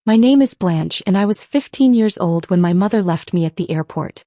My name is Blanche and I was 15 years old when my mother left me at the airport.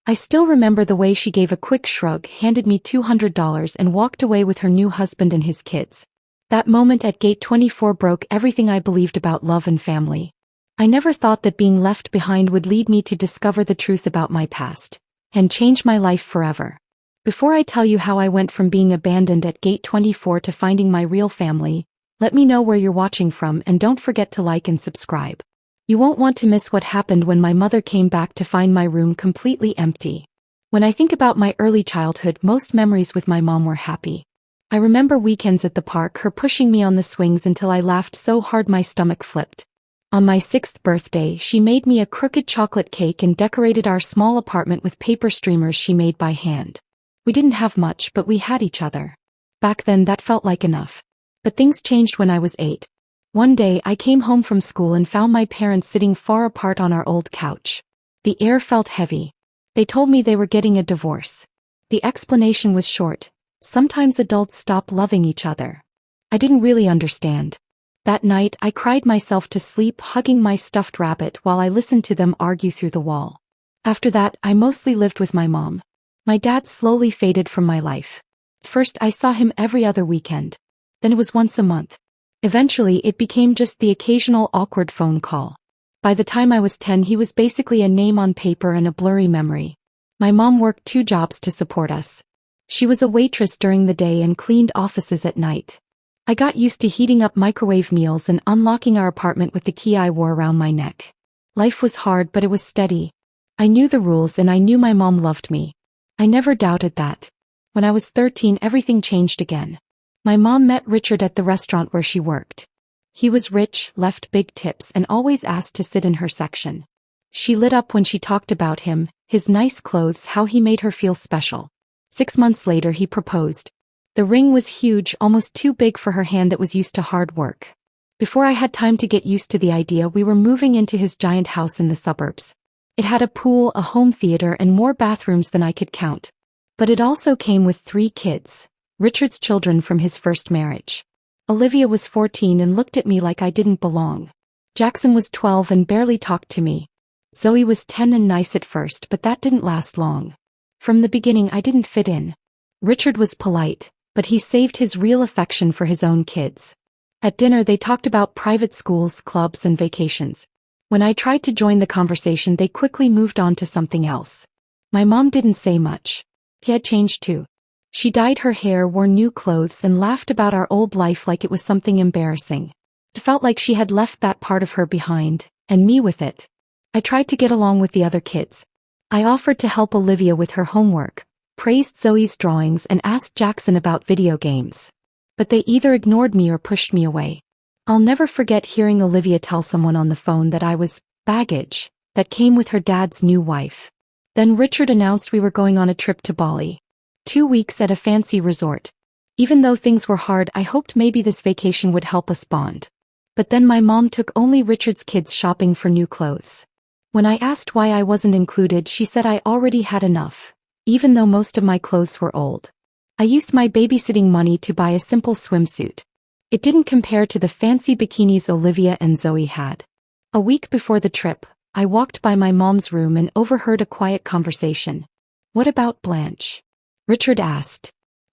I still remember the way she gave a quick shrug, handed me $200 and walked away with her new husband and his kids. That moment at Gate 24 broke everything I believed about love and family. I never thought that being left behind would lead me to discover the truth about my past and change my life forever. Before I tell you how I went from being abandoned at Gate 24 to finding my real family, let me know where you're watching from and don't forget to like and subscribe. You won't want to miss what happened when my mother came back to find my room completely empty. When I think about my early childhood, most memories with my mom were happy. I remember weekends at the park, her pushing me on the swings until I laughed so hard my stomach flipped. On my 6th birthday, she made me a crooked chocolate cake and decorated our small apartment with paper streamers she made by hand. We didn't have much, but we had each other. Back then that felt like enough. But things changed when I was 8. One day I came home from school and found my parents sitting far apart on our old couch. The air felt heavy. They told me they were getting a divorce. The explanation was short. Sometimes adults stop loving each other. I didn't really understand. That night I cried myself to sleep, hugging my stuffed rabbit while I listened to them argue through the wall. After that, I mostly lived with my mom. My dad slowly faded from my life. First I saw him every other weekend. Then it was once a month. Eventually it became just the occasional awkward phone call. By the time I was 10, he was basically a name on paper and a blurry memory. My mom worked 2 jobs to support us. She was a waitress during the day and cleaned offices at night. I got used to heating up microwave meals and unlocking our apartment with the key I wore around my neck. Life was hard, but it was steady. I knew the rules and I knew my mom loved me. I never doubted that. When I was 13, everything changed again. My mom met Richard at the restaurant where she worked. He was rich, left big tips, and always asked to sit in her section. She lit up when she talked about him, his nice clothes, how he made her feel special. 6 months later he proposed. The ring was huge, almost too big for her hand that was used to hard work. Before I had time to get used to the idea, we were moving into his giant house in the suburbs. It had a pool, a home theater, and more bathrooms than I could count. But it also came with 3 kids. Richard's children from his first marriage. Olivia was 14 and looked at me like I didn't belong. Jackson was 12 and barely talked to me. Zoe was 10 and nice at first, but that didn't last long. From the beginning I didn't fit in. Richard was polite, but he saved his real affection for his own kids. At dinner they talked about private schools, clubs, and vacations. When I tried to join the conversation, they quickly moved on to something else. My mom didn't say much. He had changed too. She dyed her hair, wore new clothes, and laughed about our old life like it was something embarrassing. It felt like she had left that part of her behind, and me with it. I tried to get along with the other kids. I offered to help Olivia with her homework, praised Zoe's drawings, and asked Jackson about video games. But they either ignored me or pushed me away. I'll never forget hearing Olivia tell someone on the phone that I was baggage that came with her dad's new wife. Then Richard announced we were going on a trip to Bali. 2 weeks at a fancy resort. Even though things were hard, I hoped maybe this vacation would help us bond. But then my mom took only Richard's kids shopping for new clothes. When I asked why I wasn't included, she said I already had enough, even though most of my clothes were old. I used my babysitting money to buy a simple swimsuit. It didn't compare to the fancy bikinis Olivia and Zoe had. A week before the trip, I walked by my mom's room and overheard a quiet conversation. "What about Blanche?" Richard asked.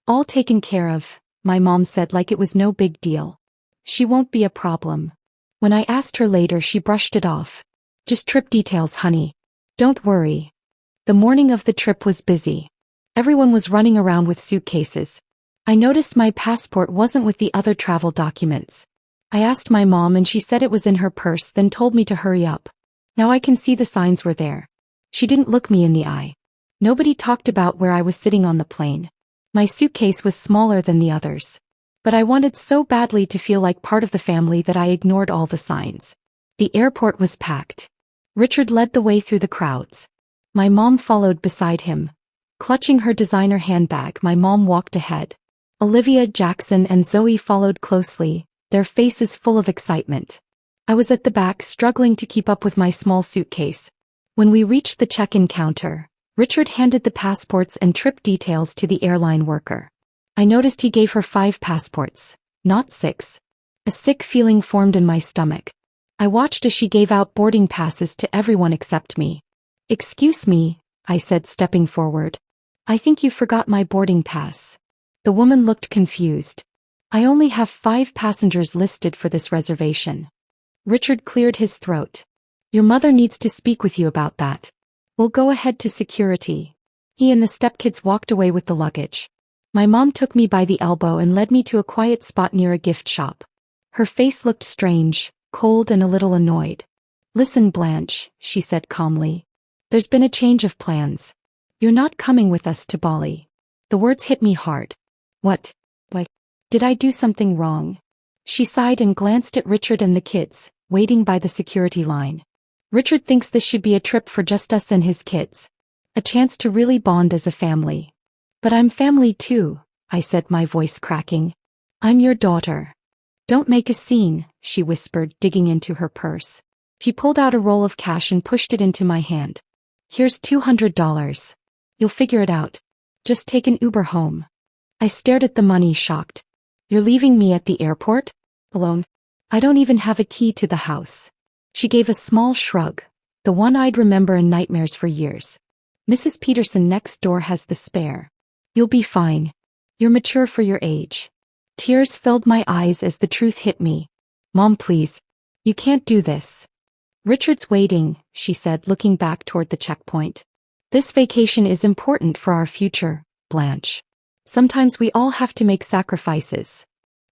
"All taken care of," my mom said like it was no big deal. "She won't be a problem." When I asked her later, she brushed it off. "Just trip details, honey. Don't worry." The morning of the trip was busy. Everyone was running around with suitcases. I noticed my passport wasn't with the other travel documents. I asked my mom and she said it was in her purse, then told me to hurry up. Now I can see the signs were there. She didn't look me in the eye. Nobody talked about where I was sitting on the plane. My suitcase was smaller than the others. But I wanted so badly to feel like part of the family that I ignored all the signs. The airport was packed. Richard led the way through the crowds. My mom followed beside him. Clutching her designer handbag, my mom walked ahead. Olivia, Jackson, and Zoe followed closely, their faces full of excitement. I was at the back, struggling to keep up with my small suitcase. When we reached the check-in counter, Richard handed the passports and trip details to the airline worker. I noticed he gave her 5 passports, not 6. A sick feeling formed in my stomach. I watched as she gave out boarding passes to everyone except me. "Excuse me," I said, stepping forward. "I think you forgot my boarding pass." The woman looked confused. "I only have 5 passengers listed for this reservation." Richard cleared his throat. "Your mother needs to speak with you about that. We'll go ahead to security." He and the stepkids walked away with the luggage. My mom took me by the elbow and led me to a quiet spot near a gift shop. Her face looked strange, cold and a little annoyed. "Listen, Blanche," she said calmly. "There's been a change of plans. You're not coming with us to Bali." The words hit me hard. What? Did I do something wrong? She sighed and glanced at Richard and the kids, waiting by the security line. "Richard thinks this should be a trip for just us and his kids. A chance to really bond as a family." "But I'm family too," I said, my voice cracking. "I'm your daughter." "Don't make a scene," she whispered, digging into her purse. She pulled out a roll of cash and pushed it into my hand. "Here's $200. You'll figure it out. Just take an Uber home." I stared at the money, shocked. "You're leaving me at the airport? Alone? I don't even have a key to the house." She gave a small shrug, the one I'd remember in nightmares for years. "Mrs. Peterson next door has the spare. You'll be fine. You're mature for your age." Tears filled my eyes as the truth hit me. "Mom, please. You can't do this." "Richard's waiting," she said, looking back toward the checkpoint. "This vacation is important for our future, Blanche. Sometimes we all have to make sacrifices."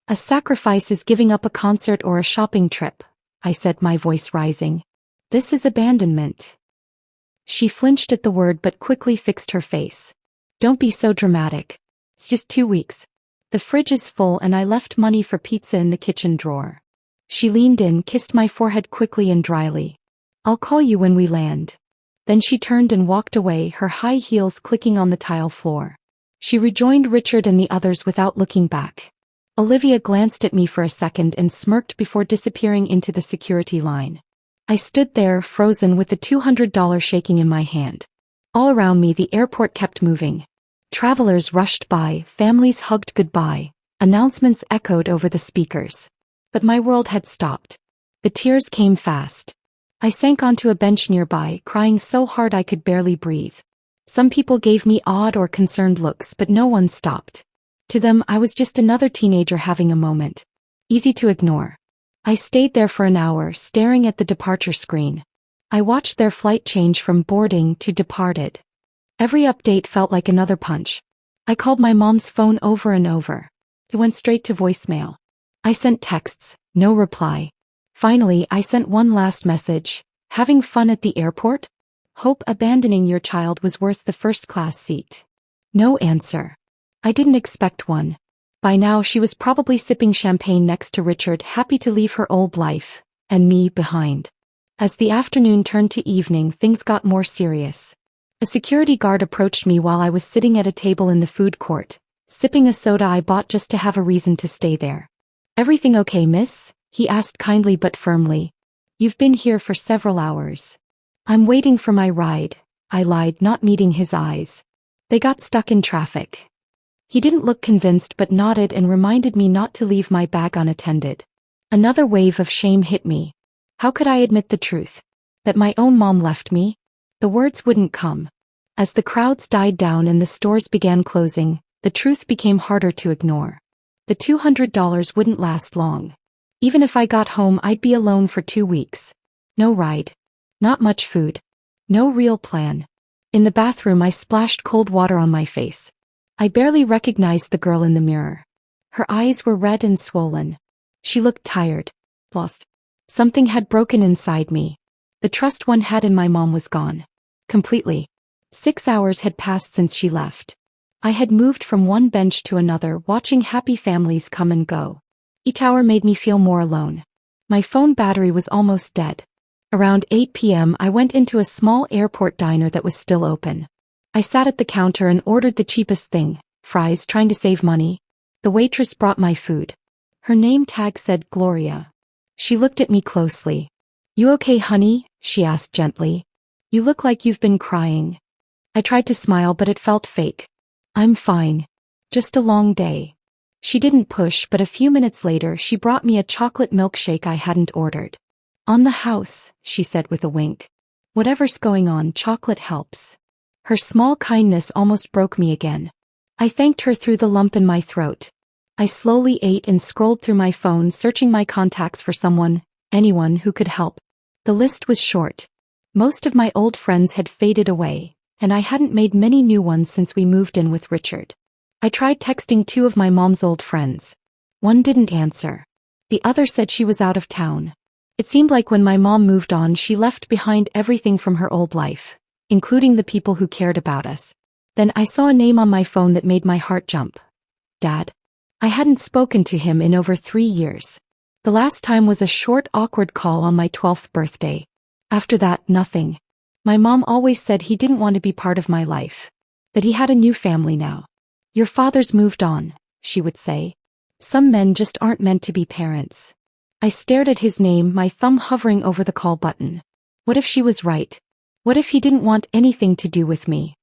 "A sacrifice is giving up a concert or a shopping trip," I said, my voice rising. "This is abandonment." She flinched at the word but quickly fixed her face. "Don't be so dramatic. It's just 2 weeks. The fridge is full and I left money for pizza in the kitchen drawer." She leaned in, kissed my forehead quickly and dryly. "I'll call you when we land." Then she turned and walked away, her high heels clicking on the tile floor. She rejoined Richard and the others without looking back. Olivia glanced at me for a second and smirked before disappearing into the security line. I stood there, frozen, with the $200 shaking in my hand. All around me, the airport kept moving. Travelers rushed by, families hugged goodbye, announcements echoed over the speakers. But my world had stopped. The tears came fast. I sank onto a bench nearby, crying so hard I could barely breathe. Some people gave me odd or concerned looks, but no one stopped. To them, I was just another teenager having a moment. Easy to ignore. I stayed there for an hour, staring at the departure screen. I watched their flight change from boarding to departed. Every update felt like another punch. I called my mom's phone over and over. It went straight to voicemail. I sent texts, no reply. Finally, I sent one last message. "Having fun at the airport? Hope abandoning your child was worth the first-class seat." No answer. I didn't expect one. By now she was probably sipping champagne next to Richard, happy to leave her old life, and me, behind. As the afternoon turned to evening, things got more serious. A security guard approached me while I was sitting at a table in the food court, sipping a soda I bought just to have a reason to stay there. "Everything okay, miss?" he asked kindly but firmly. "You've been here for several hours." "I'm waiting for my ride," I lied, not meeting his eyes. "They got stuck in traffic." He didn't look convinced but nodded and reminded me not to leave my bag unattended. Another wave of shame hit me. How could I admit the truth? That my own mom left me? The words wouldn't come. As the crowds died down and the stores began closing, the truth became harder to ignore. The $200 wouldn't last long. Even if I got home, I'd be alone for 2 weeks. No ride. Not much food. No real plan. In the bathroom, I splashed cold water on my face. I barely recognized the girl in the mirror. Her eyes were red and swollen. She looked tired. Lost. Something had broken inside me. The trust one had in my mom was gone. Completely. 6 hours had passed since she left. I had moved from one bench to another, watching happy families come and go. Each hour made me feel more alone. My phone battery was almost dead. Around 8 p.m. I went into a small airport diner that was still open. I sat at the counter and ordered the cheapest thing, fries, trying to save money. The waitress brought my food. Her name tag said Gloria. She looked at me closely. "You okay, honey?" she asked gently. "You look like you've been crying." I tried to smile, but it felt fake. "I'm fine. Just a long day." She didn't push, but a few minutes later she brought me a chocolate milkshake I hadn't ordered. On the house, she said with a wink. Whatever's going on, chocolate helps. Her small kindness almost broke me again. I thanked her through the lump in my throat. I slowly ate and scrolled through my phone searching my contacts for someone, anyone who could help. The list was short. Most of my old friends had faded away, and I hadn't made many new ones since we moved in with Richard. I tried texting 2 of my mom's old friends. One didn't answer. The other said she was out of town. It seemed like when my mom moved on, she left behind everything from her old life, including the people who cared about us. Then I saw a name on my phone that made my heart jump. Dad. I hadn't spoken to him in over 3 years. The last time was a short, awkward call on my 12th birthday. After that, nothing. My mom always said he didn't want to be part of my life. That he had a new family now. Your father's moved on, she would say. Some men just aren't meant to be parents. I stared at his name, my thumb hovering over the call button. What if she was right? What if he didn't want anything to do with me?